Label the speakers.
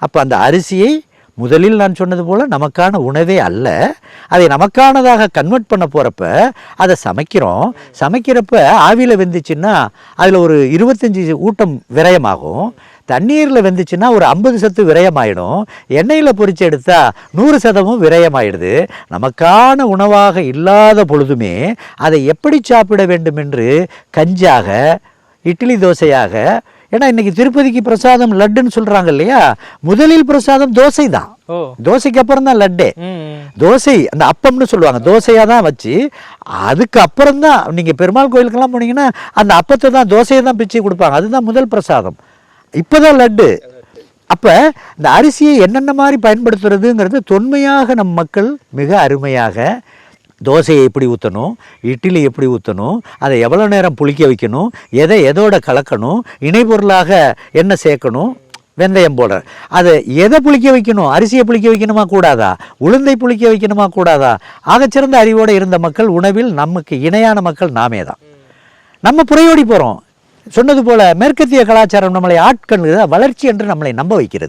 Speaker 1: அப்போ அந்த அரிசியை முதலில் நான் சொன்னது போல் நமக்கான உணவே அல்ல, அதை நமக்கானதாக கன்வெர்ட் பண்ண போகிறப்ப அதை சமைக்கிறப்ப ஆவியில் வெந்துச்சுன்னா அதில் ஒரு 25 ஊட்டம் விரயமாகும், தண்ணீரில் வெந்துச்சுன்னா ஒரு 50 சத்து விரயமாயிடும், எண்ணெயில் பொரிச்சு எடுத்தால் 100% விரயமாயிடுது. நமக்கான உணவாக இல்லாத பொழுதுமே அதை எப்படி சாப்பிட வேண்டும் என்று கஞ்சாக, இட்லி தோசையாக, ஏன்னா இன்னைக்கு திருப்பதிக்கு பிரசாதம் லட்டுன்னு சொல்றாங்க இல்லையா, முதலில் பிரசாதம் தோசை தான், தோசைக்கு அப்புறம் தான் லட்டே. தோசை அந்த அப்பம்னு சொல்லுவாங்க, தோசையா தான் வச்சு அதுக்கு அப்புறம் தான் நீங்க பெருமாள் கோயிலுக்கெல்லாம் போனீங்கன்னா அந்த அப்பத்தை தான், தோசையை தான் பிச்சு கொடுப்பாங்க, அதுதான் முதல் பிரசாதம், இப்போதான் லட்டு. அப்ப இந்த அரிசியை என்னென்ன மாதிரி பயன்படுத்துறதுங்கிறது தொன்மையாக நம் மக்கள் மிக அருமையாக, தோசையை எப்படி ஊற்றணும், இட்லி எப்படி ஊற்றணும், அதை எவ்வளோ நேரம் புளிக்க வைக்கணும், எதோட கலக்கணும், இணைப்பொருளாக என்ன சேர்க்கணும், வெந்தயம் போட, அதை எதை புளிக்க வைக்கணும், அரிசியை புளிக்க வைக்கணுமா கூடாதா, உளுந்தை புளிக்க வைக்கணுமா கூடாதா, ஆகச்சிறந்த அறிவோடு இருந்த மக்கள், உணவில் நமக்கு இணையான மக்கள் நாமே தான். நம்ம புறையோடி போகிறோம். சொன்னது போல மேற்கத்திய கலாச்சாரம் நம்மளை ஆட்கொள்கிற வளர்ச்சி என்று நம்மளை நம்ப வைக்கிறது.